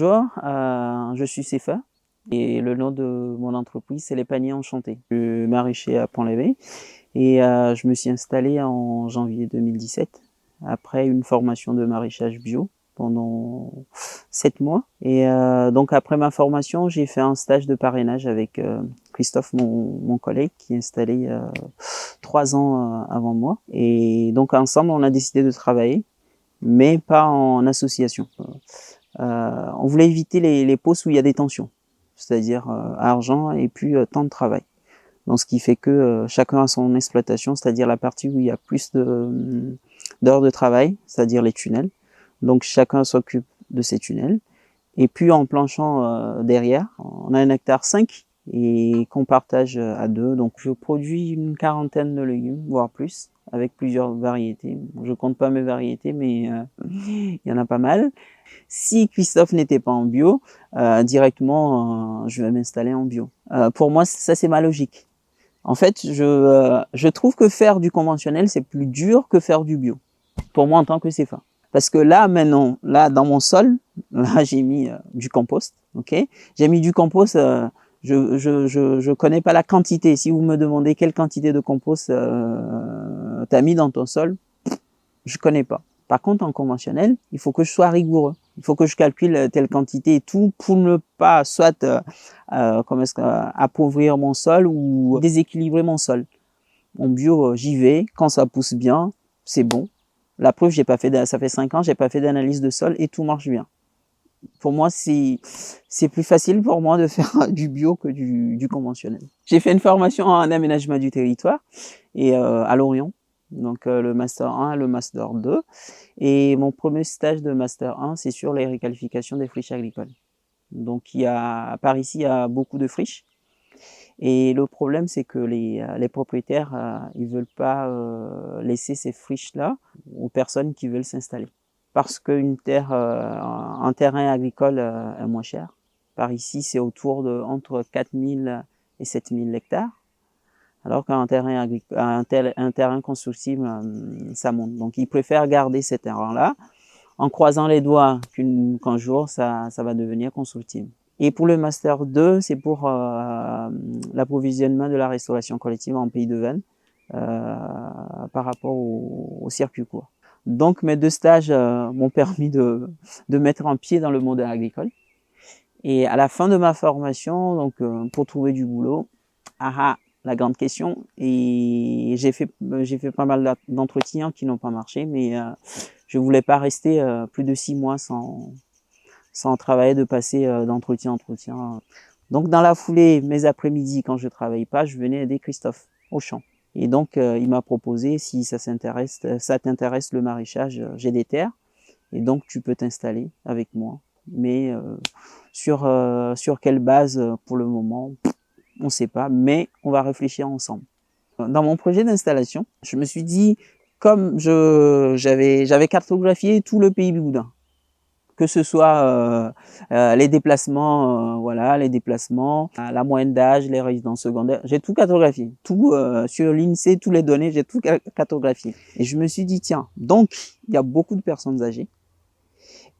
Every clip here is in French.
Bonjour, je suis Sefa et le nom de mon entreprise, c'est Les Paniers Enchantés. Je suis maraîcher à Pont-l'Évêque et je me suis installé en janvier 2017 après une formation de maraîchage bio pendant 7 mois. Et donc après ma formation, j'ai fait un stage de parrainage avec Christophe, mon collègue, qui est installé 3 ans avant moi. Et donc ensemble, on a décidé de travailler, mais pas en association. On voulait éviter les postes où il y a des tensions, c'est-à-dire argent et puis temps de travail. Donc ce qui fait que chacun a son exploitation, c'est-à-dire la partie où il y a plus d'heures de travail, c'est-à-dire les tunnels. Donc chacun s'occupe de ces tunnels. Et puis en planchant derrière, on a 1,5 hectare et qu'on partage à deux. Donc je produis une quarantaine de légumes, voire plus, avec plusieurs variétés. Je compte pas mes variétés, mais il y en a pas mal. Si Christophe n'était pas en bio, directement, je vais m'installer en bio. Pour moi, ça c'est ma logique. En fait, je trouve que faire du conventionnel, c'est plus dur que faire du bio. Pour moi, en tant que CFA. Parce que là, maintenant, là, dans mon sol, là, j'ai mis du compost, ok? J'ai mis du compost, je connais pas la quantité. Si vous me demandez quelle quantité de compost t'as mis dans ton sol, je connais pas. Par contre, en conventionnel, il faut que je sois rigoureux. Il faut que je calcule telle quantité et tout pour ne pas soit appauvrir mon sol ou déséquilibrer mon sol. En bio, j'y vais. Quand ça pousse bien, c'est bon. La preuve, j'ai pas fait, ça fait 5 ans, j'ai pas fait d'analyse de sol et tout marche bien. Pour moi, c'est plus facile pour moi de faire du bio que du conventionnel. J'ai fait une formation en aménagement du territoire et à Lorient. Donc le Master 1 et le Master 2. Et mon premier stage de Master 1, c'est sur les réqualifications des friches agricoles. Donc par ici, il y a beaucoup de friches. Et le problème, c'est que les propriétaires, ils veulent pas laisser ces friches-là aux personnes qui veulent s'installer. Parce qu'un terrain agricole est moins cher. Par ici, c'est autour de entre 4000 et 7000 hectares. Alors qu'un terrain constructible, ça monte. Donc, ils préfèrent garder ces terrains-là en croisant les doigts qu'un jour, ça va devenir constructible. Et pour le Master 2, c'est pour l'approvisionnement de la restauration collective en Pays de Vannes par rapport au circuit court. Donc, mes 2 stages m'ont permis de mettre un pied dans le monde agricole. Et à la fin de ma formation, donc pour trouver du boulot, la grande question. Et j'ai fait pas mal d'entretiens qui n'ont pas marché, mais je voulais pas rester plus de 6 mois sans travailler, de passer d'entretien en entretien. Donc dans la foulée, mes après-midi, quand je travaille pas, je venais aider Christophe au champ. Et donc il m'a proposé, si ça t'intéresse le maraîchage, j'ai des terres, et donc tu peux t'installer avec moi. Mais sur quelle base pour le moment, on ne sait pas, mais on va réfléchir ensemble. Dans mon projet d'installation, je me suis dit, comme j'avais cartographié tout le pays Bigoudin, que ce soit les déplacements, les déplacements, la moyenne d'âge, les résidences secondaires, j'ai tout cartographié, tout sur l'INSEE, toutes les données, j'ai tout cartographié. Et je me suis dit, tiens, donc il y a beaucoup de personnes âgées,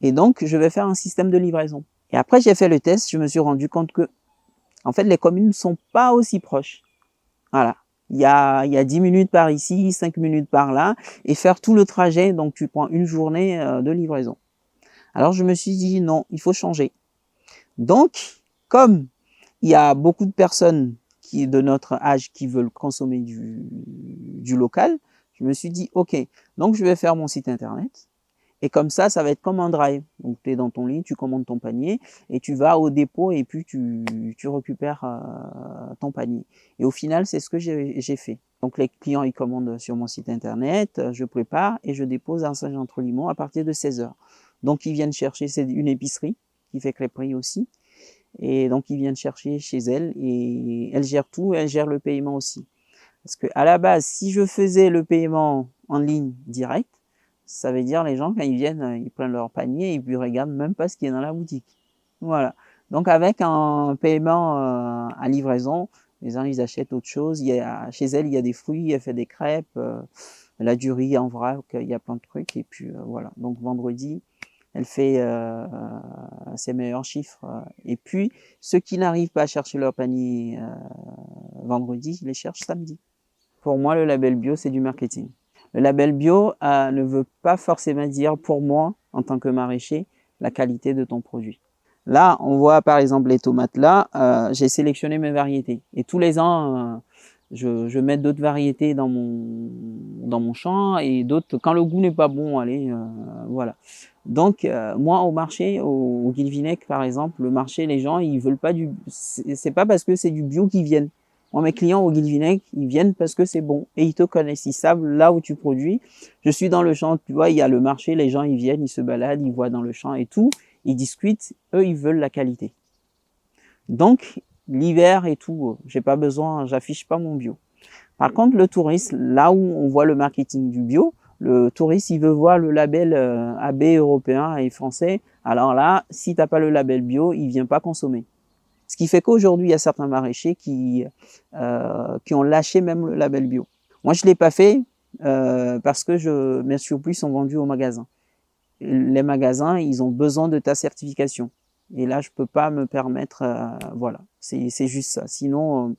et donc je vais faire un système de livraison. Et après j'ai fait le test, je me suis rendu compte que en fait les communes ne sont pas aussi proches. Voilà. Il y a 10 minutes par ici, 5 minutes par là, et faire tout le trajet, donc tu prends une journée de livraison. Alors je me suis dit non, il faut changer. Donc, comme il y a beaucoup de personnes de notre âge qui veulent consommer du local, je me suis dit ok, donc je vais faire mon site internet. Et comme ça va être comme un drive. Donc tu es dans ton lit, tu commandes ton panier et tu vas au dépôt et puis tu récupères ton panier. Et au final, c'est ce que j'ai fait. Donc les clients, ils commandent sur mon site internet, je prépare et je dépose à Saint-Jean-Entre-Limon à partir de 16h. Donc ils viennent chercher, c'est une épicerie qui fait crêperie aussi. Et donc ils viennent chercher chez elle et elle gère tout, elle gère le paiement aussi. Parce que à la base, si je faisais le paiement en ligne direct, ça veut dire les gens, quand ils viennent, ils prennent leur panier et puis ils regardent même pas ce qui est dans la boutique. Voilà. Donc avec un paiement à livraison, les gens, ils achètent autre chose. Chez elle, il y a des fruits, elle fait des crêpes, elle a du riz en vrac, il y a plein de trucs. Et puis voilà. Donc vendredi, elle fait ses meilleurs chiffres. Et puis, ceux qui n'arrivent pas à chercher leur panier vendredi, ils les cherchent samedi. Pour moi, le label bio, c'est du marketing. Le label bio ne veut pas forcément dire, pour moi, en tant que maraîcher, la qualité de ton produit. Là, on voit par exemple les tomates là, j'ai sélectionné mes variétés. Et tous les ans, je mets d'autres variétés dans mon champ et d'autres, quand le goût n'est pas bon, allez, voilà. Donc, moi, au marché, au Guilvinec, par exemple, le marché, les gens, ils veulent pas c'est pas parce que c'est du bio qu'ils viennent. Moi, mes clients au Guilvinec, ils viennent parce que c'est bon. Et ils te connaissent, ils savent là où tu produis. Je suis dans le champ, tu vois, il y a le marché, les gens, ils viennent, ils se baladent, ils voient dans le champ et tout. Ils discutent, eux, ils veulent la qualité. Donc, l'hiver et tout, j'ai pas besoin, j'affiche pas mon bio. Par contre, le touriste, là où on voit le marketing du bio, le touriste, il veut voir le label AB européen et français. Alors là, si t'as pas le label bio, il vient pas consommer. Ce qui fait qu'aujourd'hui, il y a certains maraîchers qui ont lâché même le label bio. Moi, je l'ai pas fait parce que mes surplus sont vendus au magasin. Les magasins, ils ont besoin de ta certification. Et là, je peux pas me permettre, voilà, c'est juste ça. Sinon,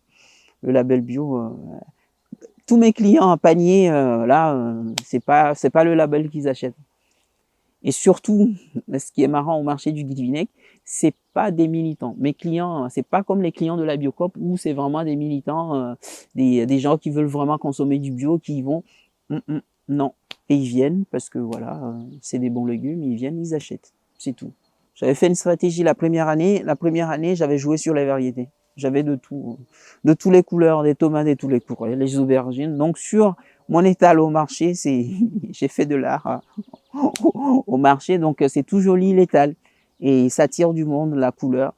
le label bio, tous mes clients en panier, là, c'est pas le label qu'ils achètent. Et surtout, ce qui est marrant au marché du Guilvinec, c'est pas des militants. Mes clients, c'est pas comme les clients de la Biocoop où c'est vraiment des militants, des gens qui veulent vraiment consommer du bio, qui y vont. Non. Et ils viennent parce que voilà, c'est des bons légumes, ils viennent, ils achètent. C'est tout. J'avais fait une stratégie la première année. La première année, j'avais joué sur les variétés. J'avais de tout, de toutes les couleurs, des tomates de tous les couleurs, les aubergines. Donc sur mon étal au marché, j'ai fait de l'art au marché. Donc c'est tout joli l'étal et ça attire du monde la couleur.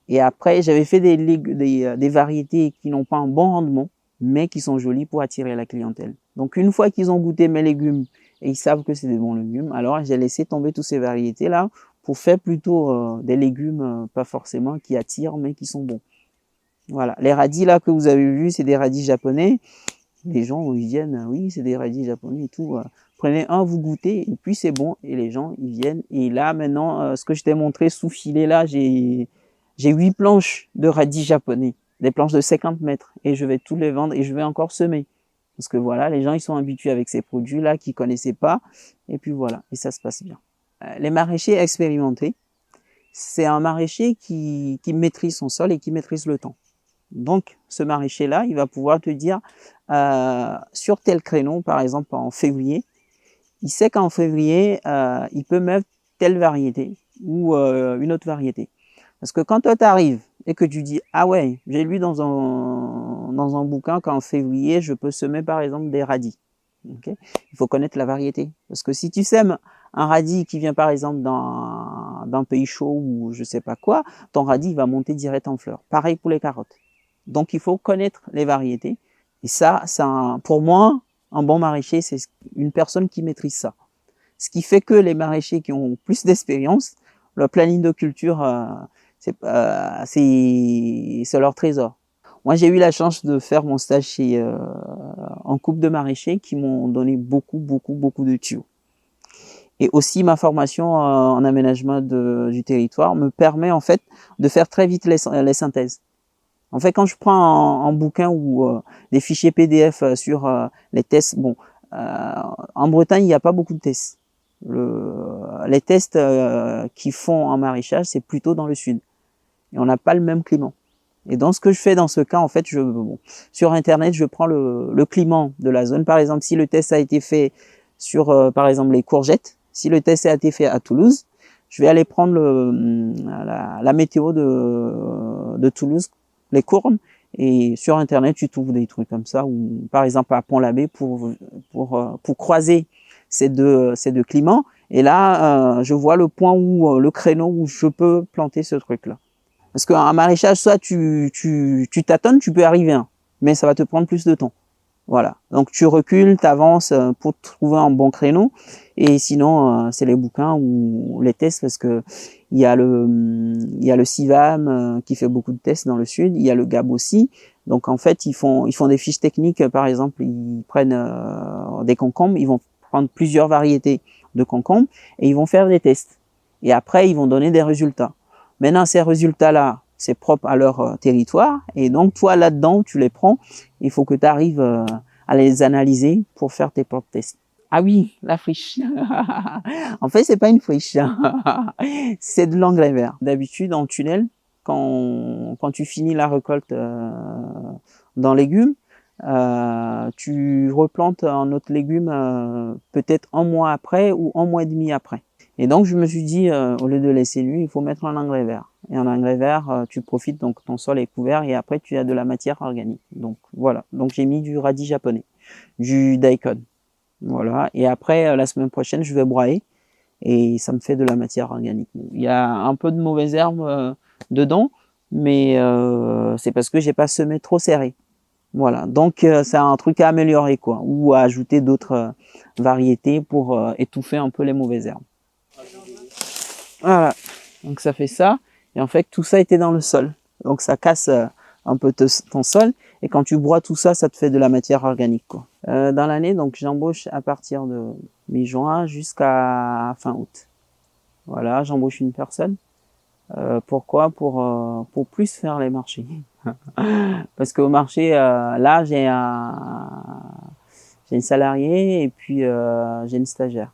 Et après, j'avais fait des variétés qui n'ont pas un bon rendement, mais qui sont jolies pour attirer la clientèle. Donc une fois qu'ils ont goûté mes légumes et ils savent que c'est des bons légumes, alors j'ai laissé tomber toutes ces variétés là pour faire plutôt des légumes pas forcément qui attirent, mais qui sont bons. Voilà, les radis là que vous avez vus, c'est des radis japonais. Les gens ils viennent, oui, c'est des radis japonais et tout. Prenez un, vous goûtez, et puis c'est bon. Et les gens ils viennent. Et là maintenant, ce que je t'ai montré sous filet là, j'ai 8 planches de radis japonais, des planches de 50 mètres, et je vais tous les vendre et je vais encore semer. Parce que voilà, les gens ils sont habitués avec ces produits là qu'ils connaissaient pas, et puis voilà, et ça se passe bien. Les maraîchers expérimentés, c'est un maraîcher qui maîtrise son sol et qui maîtrise le temps. Donc, ce maraîcher-là, il va pouvoir te dire, sur tel créneau, par exemple en février, il sait qu'en février, il peut mettre telle variété ou une autre variété. Parce que quand toi t'arrives et que tu dis, ah ouais, j'ai lu dans un bouquin qu'en février, je peux semer par exemple des radis. Okay, il faut connaître la variété. Parce que si tu sèmes un radis qui vient par exemple d'un pays chaud ou je sais pas quoi, ton radis va monter direct en fleurs. Pareil pour les carottes. Donc il faut connaître les variétés. Et ça pour moi, un bon maraîcher, c'est une personne qui maîtrise ça. Ce qui fait que les maraîchers qui ont plus d'expérience, leur planning de culture, c'est leur trésor. Moi, j'ai eu la chance de faire mon stage chez en couple de maraîchers qui m'ont donné beaucoup de tuyaux. Et aussi, ma formation en aménagement du territoire me permet en fait de faire très vite les synthèses. En fait, quand je prends un bouquin ou des fichiers PDF sur les tests, bon, en Bretagne, il n'y a pas beaucoup de tests. Les tests qu'ils font en maraîchage, c'est plutôt dans le sud. Et on n'a pas le même climat. Et dans ce que je fais dans ce cas, en fait, sur Internet, je prends le climat de la zone. Par exemple, si le test a été fait sur, par exemple, les courgettes, si le test a été fait à Toulouse, je vais aller prendre la météo de Toulouse, les courbes, et sur Internet, tu trouves des trucs comme ça, ou par exemple à Pont-l'Abbé pour croiser ces deux climats. Et là, je vois le point où, le créneau où je peux planter ce truc-là. Parce qu'en maraîchage, soit tu tâtonnes, tu peux arriver, hein, mais ça va te prendre plus de temps. Voilà. Donc tu recules, tu avances pour trouver un bon créneau. Et sinon, c'est les bouquins ou les tests, parce que il y a le CIVAM qui fait beaucoup de tests dans le sud. Il y a le GAB aussi. Donc en fait, ils font des fiches techniques. Par exemple, ils prennent des concombres, ils vont prendre plusieurs variétés de concombres et ils vont faire des tests. Et après, ils vont donner des résultats. Maintenant, ces résultats-là, c'est propre à leur territoire. Et donc, toi, là-dedans, tu les prends. Il faut que tu arrives à les analyser pour faire tes propres tests. Ah oui, la friche. En fait, c'est pas une friche. C'est de l'engrais vert. D'habitude, en tunnel, quand tu finis la récolte dans légumes, tu replantes un autre légume peut-être un mois après ou un mois et demi après. Et donc, je me suis dit, au lieu de laisser nu, il faut mettre un engrais vert. Et en engrais vert, tu profites, donc ton sol est couvert et après, tu as de la matière organique. Donc, voilà. Donc, j'ai mis du radis japonais, du daikon. Voilà. Et après, la semaine prochaine, je vais broyer et ça me fait de la matière organique. Il y a un peu de mauvaises herbes dedans, mais c'est parce que j'ai pas semé trop serré. Voilà. Donc, c'est un truc à améliorer, quoi, ou à ajouter d'autres variétés pour étouffer un peu les mauvaises herbes. Voilà. Donc, ça fait ça. Et en fait, tout ça était dans le sol. Donc, ça casse un peu ton sol. Et quand tu broies tout ça, ça te fait de la matière organique, quoi. Dans l'année, donc j'embauche à partir de mi-juin jusqu'à fin août. Voilà, j'embauche une personne. Pourquoi? Pour plus faire les marchés. Parce qu'au marché, là, j'ai une salariée et puis j'ai une stagiaire.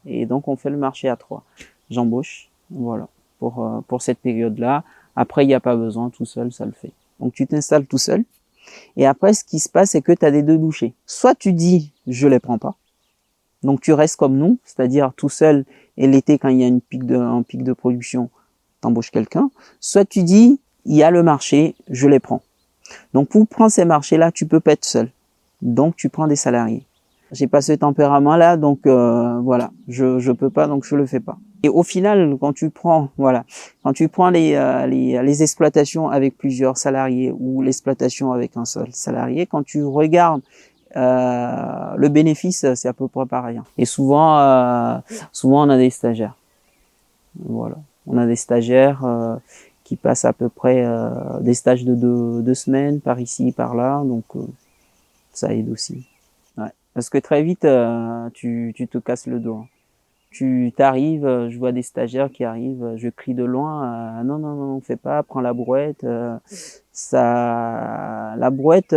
Et donc, on fait le marché à 3. J'embauche, voilà, pour cette période-là. Après, il n'y a pas besoin, tout seul, ça le fait. Donc, tu t'installes tout seul. Et après, ce qui se passe, c'est que tu as des deux bouchées. Soit tu dis, je les prends pas. Donc, tu restes comme nous, c'est-à-dire tout seul. Et l'été, quand il y a un pic de production, t'embauches quelqu'un. Soit tu dis, il y a le marché, je les prends. Donc, pour prendre ces marchés-là, tu peux pas être seul. Donc, tu prends des salariés. J'ai pas ce tempérament-là, donc voilà, je peux pas, donc je le fais pas. Et au final, quand tu prends, voilà, quand tu prends les exploitations avec plusieurs salariés ou l'exploitation avec un seul salarié, quand tu regardes le bénéfice, c'est à peu près pareil. Et souvent, on a des stagiaires. Voilà, on a des stagiaires qui passent à peu près des stages de 2 semaines par ici, par là, donc ça aide aussi. Ouais. Parce que très vite, tu te casses le dos. Tu t'arrives, je vois des stagiaires qui arrivent, je crie de loin, non, non, non, fais pas, prends la brouette. La brouette,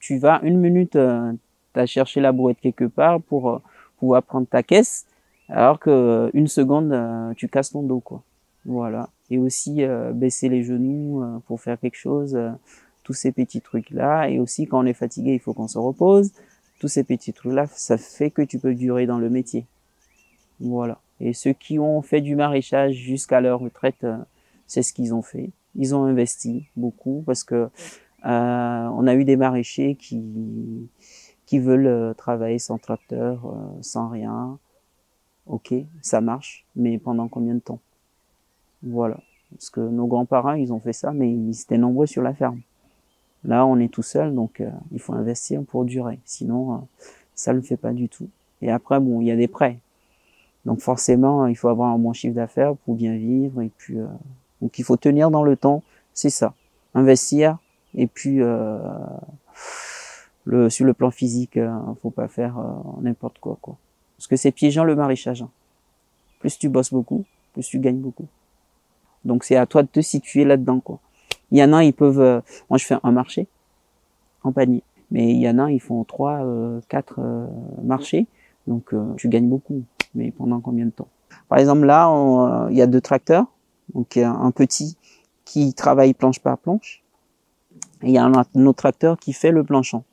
tu vas 1 minute, t'as cherché la brouette quelque part pour pouvoir prendre ta caisse, alors que 1 seconde, tu casses ton dos, quoi. Voilà. Et aussi baisser les genoux pour faire quelque chose, tous ces petits trucs-là. Et aussi, quand on est fatigué, il faut qu'on se repose. Tous ces petits trucs-là, ça fait que tu peux durer dans le métier. Voilà. Et ceux qui ont fait du maraîchage jusqu'à leur retraite, c'est ce qu'ils ont fait. Ils ont investi beaucoup parce que on a eu des maraîchers qui veulent travailler sans tracteur, sans rien. Ok, ça marche, mais pendant combien de temps? Voilà. Parce que nos grands-parents, ils ont fait ça, mais ils étaient nombreux sur la ferme. Là, on est tout seul, donc il faut investir pour durer. Sinon, ça ne le fait pas du tout. Et après, bon, il y a des prêts. Donc forcément, il faut avoir un bon chiffre d'affaires pour bien vivre. Et puis, donc il faut tenir dans le temps, c'est ça. Investir. Et puis, sur le plan physique, faut pas faire n'importe quoi, quoi. Parce que c'est piégeant le maraîchage. Hein. Plus tu bosses beaucoup, plus tu gagnes beaucoup. Donc c'est à toi de te situer là-dedans, quoi. Il y en a, ils peuvent. Moi, je fais un marché en panier, mais il y en a, ils font 3, 4 marchés. Donc tu gagnes beaucoup. Mais pendant combien de temps? Par exemple, là, il y a 2 tracteurs. Donc, il y a un petit qui travaille planche par planche. Et il y a un autre tracteur qui fait le planchon.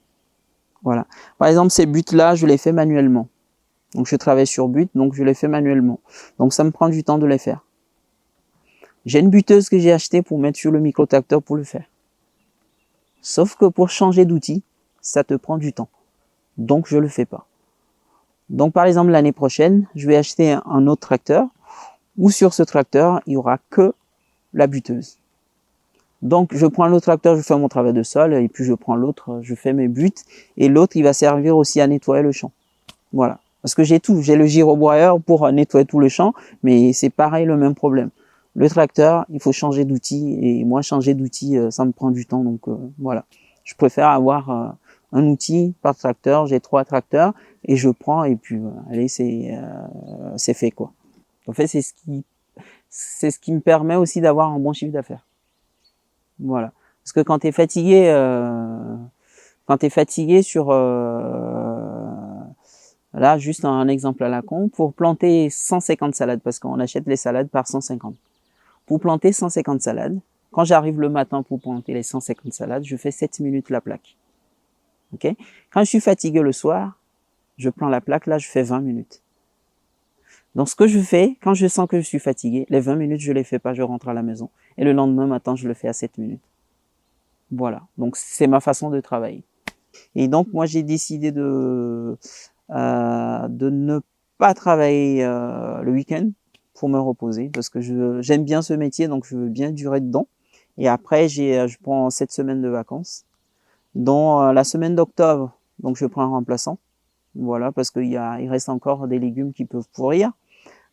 Voilà. Par exemple, ces buts-là, je les fais manuellement. Donc, je travaille sur but, donc je les fais manuellement. Donc, ça me prend du temps de les faire. J'ai une buteuse que j'ai achetée pour mettre sur le micro-tracteur pour le faire. Sauf que pour changer d'outil, ça te prend du temps. Donc, je le fais pas. Donc, par exemple, l'année prochaine, je vais acheter un autre tracteur où sur ce tracteur, il y aura que la buteuse. Donc, je prends l'autre tracteur, je fais mon travail de sol, et puis je prends l'autre, je fais mes buts, et l'autre, il va servir aussi à nettoyer le champ. Voilà. Parce que j'ai tout, j'ai le gyrobroyeur pour nettoyer tout le champ, mais c'est pareil, le même problème. Le tracteur, il faut changer d'outil, et moi, changer d'outil, ça me prend du temps, donc voilà. Je préfère avoir un outil par tracteur, j'ai 3 tracteurs, et je prends, et puis allez, c'est fait, quoi. En fait, c'est ce qui c'est ce qui me permet aussi d'avoir un bon chiffre d'affaires. Voilà. Parce que quand tu es fatigué, sur... là, juste un exemple à la con, pour planter 150 salades, parce qu'on achète les salades par 150. Pour planter 150 salades, quand j'arrive le matin pour planter les 150 salades, je fais 7 minutes la plaque. Ok? Quand je suis fatigué le soir, je plante la plaque, là, je fais 20 minutes. Donc, ce que je fais, quand je sens que je suis fatigué, les 20 minutes, je les fais pas, je rentre à la maison. Et le lendemain matin, je le fais à 7 minutes. Voilà. Donc, c'est ma façon de travailler. Et donc, moi, j'ai décidé de ne pas travailler le week-end pour me reposer parce que j'aime bien ce métier, donc je veux bien durer dedans. Et après, je prends 7 semaines de vacances. Dans la semaine d'octobre, donc je prends un remplaçant. Voilà, parce il reste encore des légumes qui peuvent pourrir.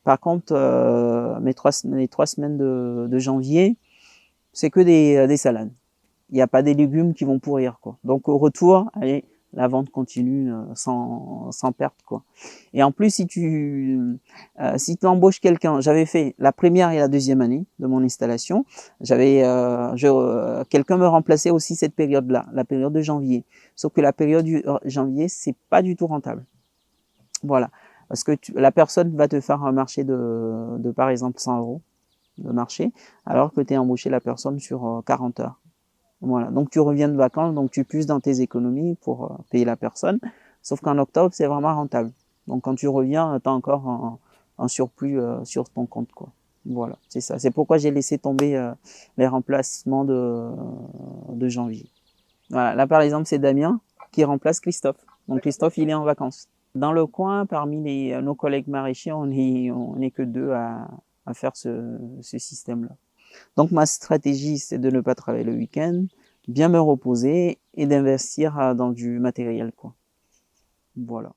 Par contre, les 3 semaines de janvier, c'est que des salades. Il n'y a pas des légumes qui vont pourrir, quoi. Donc au retour, allez, la vente continue sans perte, quoi. Et en plus, si tu embauches quelqu'un, j'avais fait la première et la deuxième année de mon installation, quelqu'un me remplaçait aussi cette période-là, la période de janvier. Sauf que la période du janvier, c'est pas du tout rentable. Voilà. Parce que la personne va te faire un marché de par exemple 100 euros de marché, alors que tu as embauché la personne sur 40 heures. Voilà. Donc tu reviens de vacances, donc tu puisses dans tes économies pour payer la personne. Sauf qu'en octobre, c'est vraiment rentable. Donc quand tu reviens, tu as encore un surplus sur ton compte, quoi. Voilà, c'est ça. C'est pourquoi j'ai laissé tomber les remplacements de janvier. Voilà. Là, par exemple, c'est Damien qui remplace Christophe. Donc Christophe, il est en vacances. Dans le coin, parmi nos collègues maraîchers, on est que 2 à faire ce système-là. Donc ma stratégie, c'est de ne pas travailler le week-end, bien me reposer et d'investir dans du matériel, quoi. Voilà.